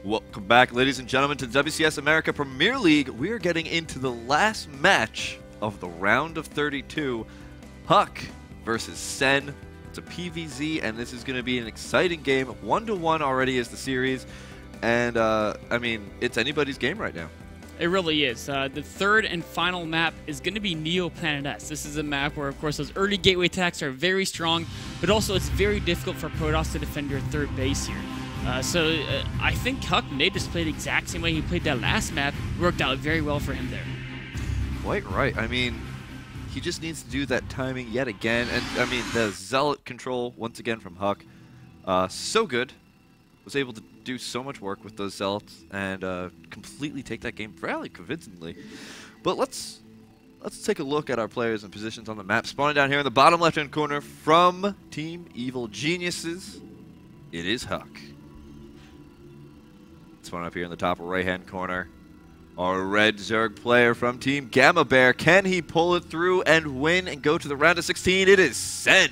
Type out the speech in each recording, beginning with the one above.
Welcome back, ladies and gentlemen, to WCS America Premier League. We are getting into the last match of the round of 32. Huck versus Sen. It's a PVZ, and this is going to be an exciting game. 1-1 already is the series, and I mean, it's anybody's game right now. It really is. The third and final map is going to be Neo Planet S. This is a map where, of course, those early gateway attacks are very strong, but also it's very difficult for Protoss to defend your third base here. So I think Huck may just play the exact same way he played that last map. It worked out very well for him there. Quite right. I mean, he just needs to do that timing yet again. And, I mean, the Zealot control, once again, from Huck, so good. Was able to do so much work with those Zealots and completely take that game fairly convincingly. But let's take a look at our players and positions on the map. Spawning down here in the bottom left-hand corner from Team Evil Geniuses, it is Huck. Spawn up here in the top right-hand corner, our red Zerg player from Team Gamma Bear. Can he pull it through and win and go to the round of 16? It is Sen.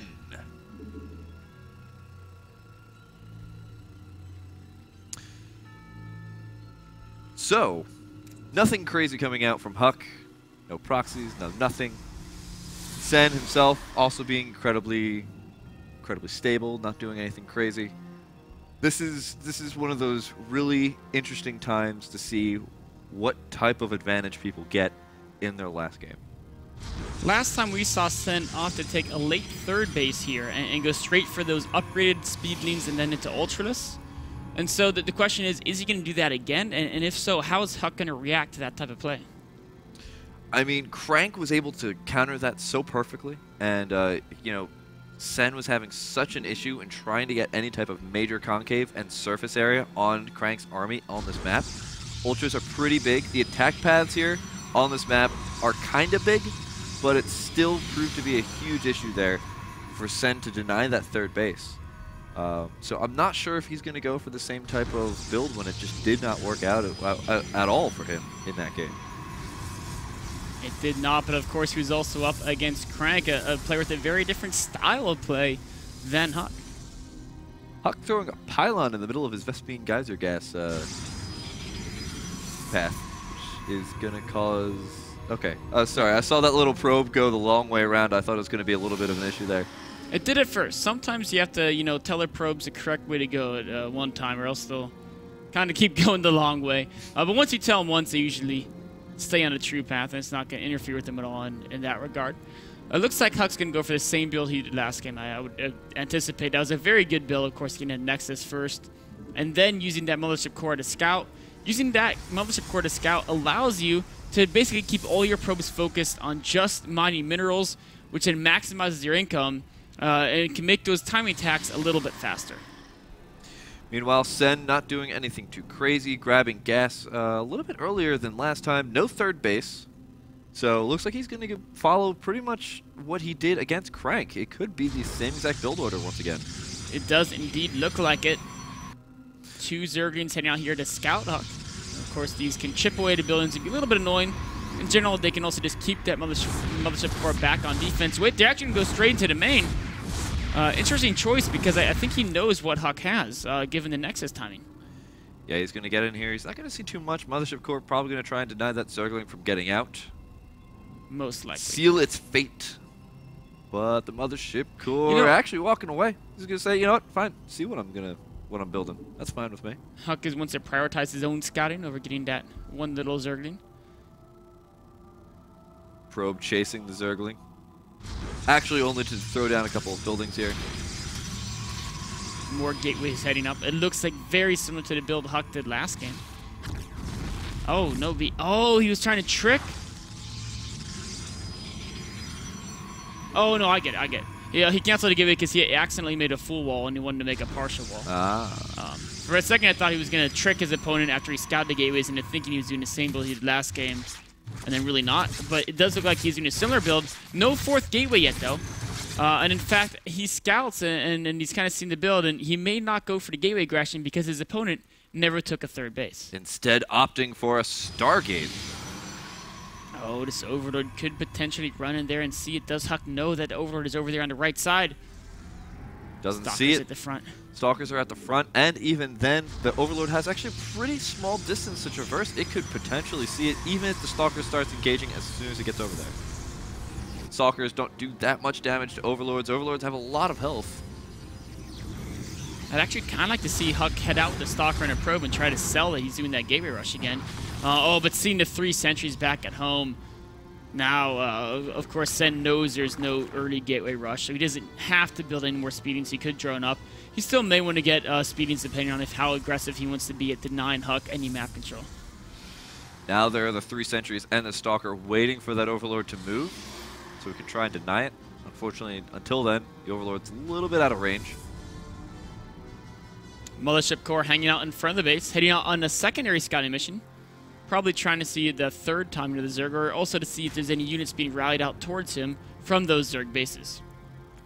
So, nothing crazy coming out from Huck. No proxies, no nothing. Sen himself also being incredibly stable, not doing anything crazy. This is one of those really interesting times to see what type of advantage people get in their last game. Last time we saw Sen opt to take a late third base here and go straight for those upgraded speedlings and then into Ultralisk. And so the question is he going to do that again? And if so, how is Huck going to react to that type of play? I mean, Crank was able to counter that so perfectly, and you know, Sen was having such an issue in trying to get any type of major concave and surface area on Crank's army on this map. Ultras are pretty big. The attack paths here on this map are kind of big, but it still proved to be a huge issue there for Sen to deny that third base. So I'm not sure if he's going to go for the same type of build when it just did not work out at all for him in that game. It did not, but of course he was also up against Crank, a player with a very different style of play than Huck. Huck throwing a pylon in the middle of his Vespene Geyser gas path, which is going to cause... Okay, sorry, I saw that little probe go the long way around. I thought it was going to be a little bit of an issue there. It did at first. Sometimes you have to, you know, tell the probes the correct way to go at one time, or else they'll kind of keep going the long way. But once you tell them once, they usually stay on a true path, and it's not going to interfere with them at all in that regard. It looks like Huck's going to go for the same build he did last game. I would anticipate that was a very good build, of course, getting a Nexus first, and then using that Mothership Core to scout. Using that Mothership Core to scout allows you to basically keep all your probes focused on just mining minerals, which then maximizes your income, and can make those timing attacks a little bit faster. Meanwhile, Sen not doing anything too crazy, grabbing gas a little bit earlier than last time. No third base. So looks like he's going to follow pretty much what he did against Crank. It could be the same exact build order once again. It does indeed look like it. Two Zerglings heading out here to scout Huck. Of course, these can chip away to buildings and be a little bit annoying. In general, they can also just keep that Mothership Core back on defense. Wait, they're actually going to go straight into the main. Interesting choice, because I think he knows what Huck has, given the Nexus timing. Yeah, he's going to get in here. He's not going to see too much. Mothership Core probably going to try and deny that Zergling from getting out. Most likely. Seal its fate. But the Mothership Core actually walking away. He's going to say, you know what, fine, see what I'm building. That's fine with me. Huck wants to prioritize his own scouting over getting that one little Zergling. Probe chasing the Zergling. Actually, only to throw down a couple of buildings here. More gateways heading up. It looks like very similar to the build Huck did last game. Oh, no. Oh, he was trying to trick? Oh, no, I get it. Yeah, he canceled the gateway because he accidentally made a full wall and he wanted to make a partial wall. For a second, I thought he was going to trick his opponent after he scouted the gateways into thinking he was doing the same build he did last game. And then really not, but it does look like he's doing a similar build. No fourth gateway yet, though. And in fact, he scouts and he's kind of seen the build, and he may not go for the gateway aggression because his opponent never took a third base. Instead, opting for a Stargate. Oh, this Overlord could potentially run in there and see it. Does Huck know that Overlord is over there on the right side? Doesn't Stalkers see it. at the front. Stalkers are at the front, and even then, the Overlord has actually a pretty small distance to traverse. It could potentially see it, even if the Stalker starts engaging as soon as it gets over there. Stalkers don't do that much damage to Overlords. Overlords have a lot of health. I'd actually kind of like to see Huck head out with the Stalker and a Probe and try to sell that he's doing that Gateway Rush again. But seeing the 3 sentries back at home, now, of course, Sen knows there's no early Gateway Rush, so he doesn't have to build any more speedings. He could drone up. He still may want to get speedings depending on how aggressive he wants to be at denying Huck any map control. Now there are the 3 sentries and the Stalker waiting for that Overlord to move, so we can try and deny it. Unfortunately, until then, the Overlord's a little bit out of range. Mothership Corps hanging out in front of the base, heading out on a secondary scouting mission. Probably trying to see the 3rd time into the Zerg, or also to see if there's any units being rallied out towards him from those Zerg bases.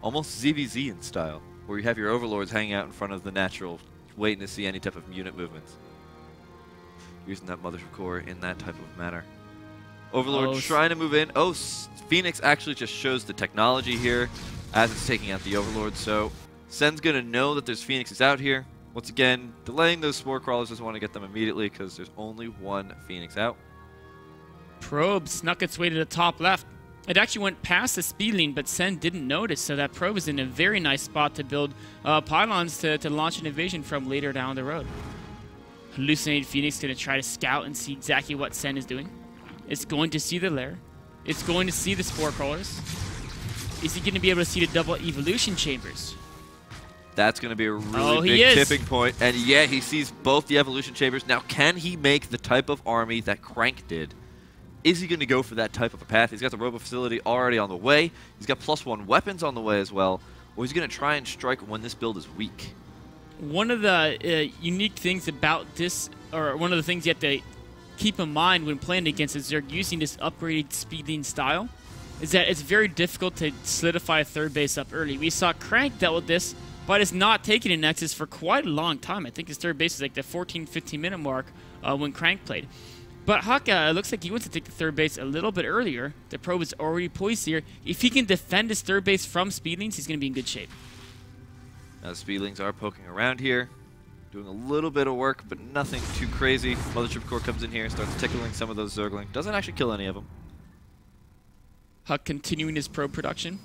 Almost ZVZ in style, where you have your Overlords hanging out in front of the natural, waiting to see any type of unit movements. Using that Mothership Core in that type of manner. Overlord trying to move in. Oh, Phoenix actually just shows the technology here as it's taking out the Overlord, so Sen's going to know that there's Phoenixes out here. Once again, delaying those Spore Crawlers, doesn't want to get them immediately because there's only 1 Phoenix out. Probe snuck its way to the top left. It actually went past the Speedling, but Sen didn't notice, so that Probe is in a very nice spot to build pylons to launch an invasion from later down the road. Hallucinated Phoenix going to try to scout and see exactly what Sen is doing. It's going to see the lair. It's going to see the Spore Crawlers. Is he going to be able to see the double evolution chambers? That's going to be a really big tipping point. And yeah, he sees both the evolution chambers. Now, can he make the type of army that Crank did? Is he going to go for that type of a path? He's got the Robo Facility already on the way. He's got +1 weapons on the way as well. Or he's going to try and strike when this build is weak. One of the unique things about this, or one of the things you have to keep in mind when playing against a Zerg using this upgraded speeding style, is that it's very difficult to solidify a 3rd base up early. We saw Crank dealt with this, but it's not taking a Nexus for quite a long time. I think his 3rd base is like the 14-15 minute mark when Crank played. But Huck, it looks like he wants to take the 3rd base a little bit earlier. The Probe is already poised here. If he can defend his 3rd base from Speedlings, he's going to be in good shape. Now the Speedlings are poking around here, doing a little bit of work, but nothing too crazy. Mothership Core comes in here and starts tickling some of those Zergling. Doesn't actually kill any of them. Huck continuing his Probe production.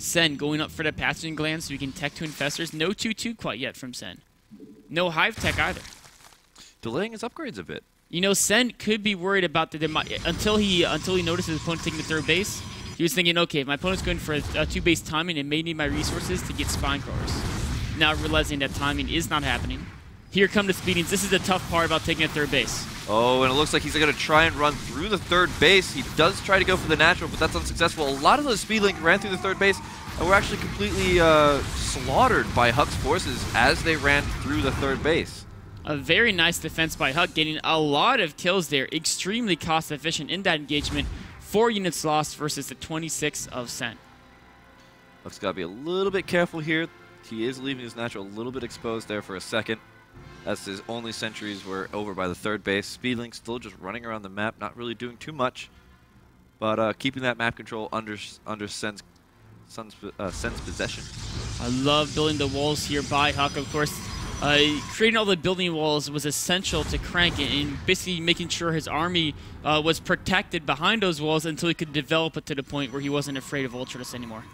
Sen going up for the Pathogen Gland so he can tech to Infestors. No 2-2 quite yet from Sen. No Hive Tech either. Delaying his upgrades a bit. You know, Sen could be worried about until he notices his opponent taking the 3rd base. He was thinking, okay, if my opponent's going for a 2-base timing, it may need my resources to get Spine Crawlers. Now realizing that timing is not happening. Here come the Speedings. This is the tough part about taking a 3rd base. Oh, and it looks like he's going to try and run through the 3rd base. He does try to go for the natural, but that's unsuccessful. A lot of those Speedlings ran through the 3rd base and were actually completely slaughtered by Huck's forces as they ran through the 3rd base. A very nice defense by Huck, getting a lot of kills there. Extremely cost efficient in that engagement. 4 units lost versus the 26 of Sen. Huck's got to be a little bit careful here. He is leaving his natural a little bit exposed there for a second, as his only sentries were over by the 3rd base. Speedling still just running around the map, not really doing too much, but keeping that map control under Sen's possession. I love building the walls here by Huck, of course. Creating all the building walls was essential to Crank and basically making sure his army was protected behind those walls until he could develop it to the point where he wasn't afraid of Ultradus anymore.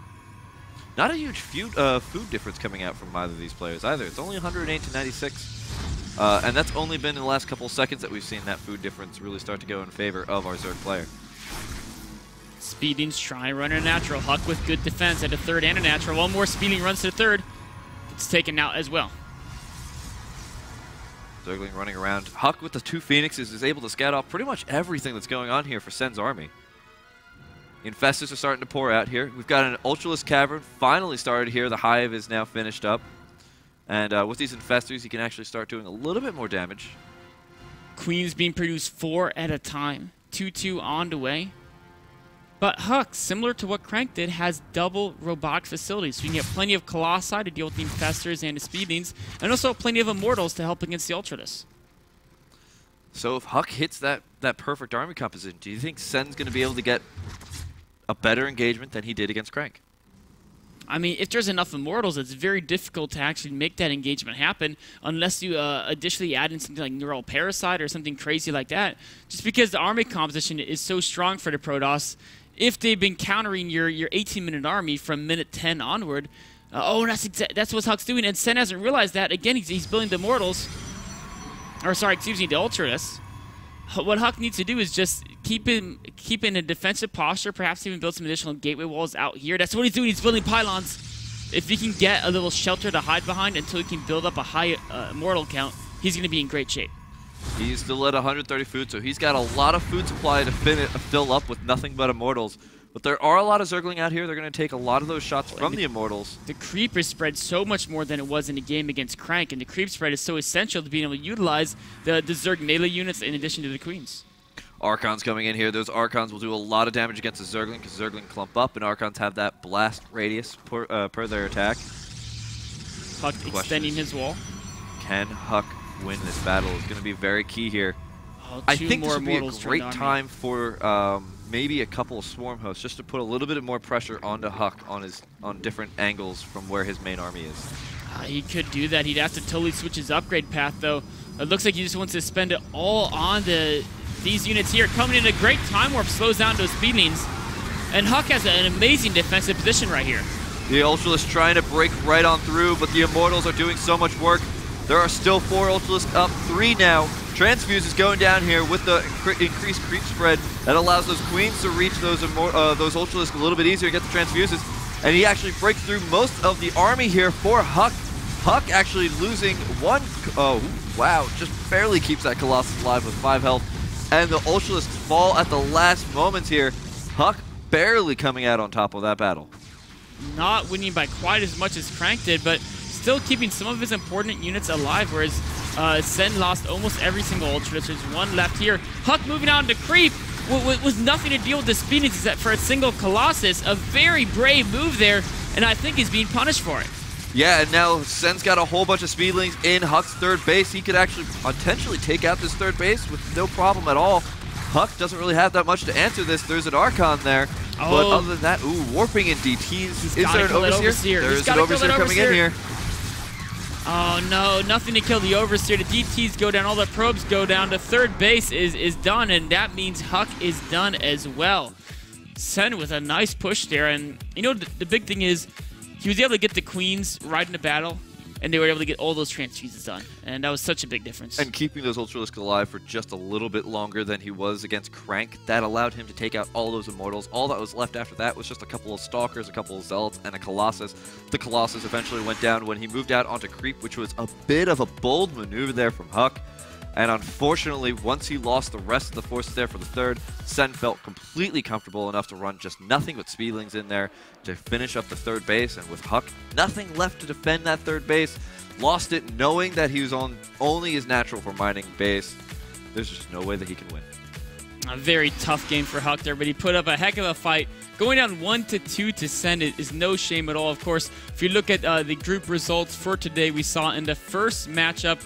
Not a huge food difference coming out from either of these players either. It's only 108 to 96. And that's only been in the last couple seconds that we've seen that food difference really start to go in favor of our Zerg player. Speedings try and run a natural. Huck with good defense at a 3rd and a natural. One more Speeding runs to the 3rd. It's taken out as well. Zergling running around. Huck with the 2 Phoenixes is able to scout off pretty much everything that's going on here for Sen's army. Infestors are starting to pour out here. We've got an Ultralisk Cavern finally started here. The Hive is now finished up. And with these Infestors, he can actually start doing a little bit more damage. Queens being produced 4 at a time. 2-2 on the way. But Huck, similar to what Crank did, has double robotic facilities. So you can get plenty of Colossi to deal with the Infestors and the Speedlings, and also plenty of Immortals to help against the Ultradus. So if Huck hits that perfect army composition, do you think Sen's going to be able to get a better engagement than he did against Crank? I mean, if there's enough Immortals, it's very difficult to actually make that engagement happen unless you additionally add in something like Neural Parasite or something crazy like that. Just because the army composition is so strong for the Protoss, if they've been countering your 18-minute army from minute 10 onward, that's what Huck's doing, and Sen hasn't realized that. Again, he's building the Immortals, or sorry, excuse me, the Ultras. What Huck needs to do is just keep in a defensive posture, perhaps even build some additional gateway walls out here. That's what he's doing. He's building pylons. If he can get a little shelter to hide behind until he can build up a high Immortal count, he's going to be in great shape. He's still at 130 food, so he's got a lot of food supply to fill up with nothing but Immortals. But there are a lot of Zergling out here. They're going to take a lot of those shots from the Immortals. The creep is spread so much more than it was in the game against Crank, and the creep spread is so essential to being able to utilize the Zerg melee units in addition to the Queens. Archons coming in here. Those Archons will do a lot of damage against the Zergling because Zergling clump up, and Archons have that blast radius per their attack. Huck extending his wall. Can Huck win this battle? Is going to be very key here. Oh, I think this would be a Immortals great joined the time for maybe a couple of Swarm hosts just to put a little bit more pressure onto Huck on different angles from where his main army is. He could do that. He'd have to totally switch his upgrade path, though. It looks like he just wants to spend it all on these units here. Coming in a great time warp, slows down those speedlings. And Huck has an amazing defensive position right here. The Ultralisk trying to break right on through, but the Immortals are doing so much work. There are still 4 Ultralisk up, 3 now. Transfuse is going down here with the increased creep spread that allows those Queens to reach those Ultralisk a little bit easier, get the Transfuses. And he actually breaks through most of the army here for Huck. Huck actually losing one. Oh, wow. Just barely keeps that Colossus alive with 5 health. And the Ultralisk fall at the last moments here. Huck barely coming out on top of that battle. Not winning by quite as much as Crank did, but still keeping some of his important units alive, whereas Sen lost almost every single Ultralisk. There's one left here. Huck moving on to creep with nothing to deal with the speedings except for a single Colossus. A very brave move there, and I think he's being punished for it. Yeah, and now Sen's got a whole bunch of speedlings in Huck's third base. He could actually potentially take out this third base with no problem at all. Huck doesn't really have that much to answer this. There's an Archon there. Oh. But other than that, ooh, warping in DTs. Is there an Overseer? There's an Overseer coming in here. Oh no, nothing to kill the Overseer. The DTs go down, all the probes go down. The third base is done, and that means Huck is done as well. Sen with a nice push there, and you know, the big thing is he was able to get the Queens right in the battle, and they were able to get all those transfuses done, and that was such a big difference. And keeping those Ultralisks alive for just a little bit longer than he was against Crank, that allowed him to take out all those Immortals. All that was left after that was just a couple of Stalkers, a couple of Zealots, and a Colossus. The Colossus eventually went down when he moved out onto Creep, which was a bit of a bold maneuver there from Huck. And unfortunately, once he lost the rest of the forces there for the third, Sen felt completely comfortable enough to run just nothing but speedlings in there to finish up the third base. And with Huck, nothing left to defend that third base. Lost it knowing that he was on only his natural for mining base. There's just no way that he can win. A very tough game for Huck there, but he put up a heck of a fight. Going down 1-2 to Sen is no shame at all. Of course, if you look at the group results for today, we saw in the first matchup,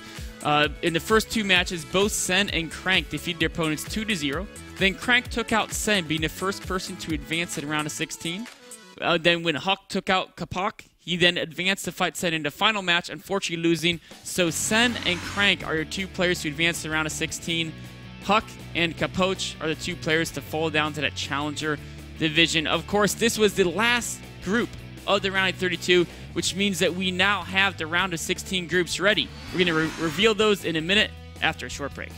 in the first 2 matches, both Sen and Crank defeated their opponents 2-0. Then Crank took out Sen, being the first person to advance at round of 16. Then when Huck took out Capoc, he then advanced to fight Sen in the final match, unfortunately losing. So Sen and Crank are your 2 players to advance to round of 16. Huck and Capoch are the 2 players to fall down to that Challenger division. Of course, this was the last group of the round of 32, which means that we now have the round of 16 groups ready. We're going to reveal those in a minute after a short break.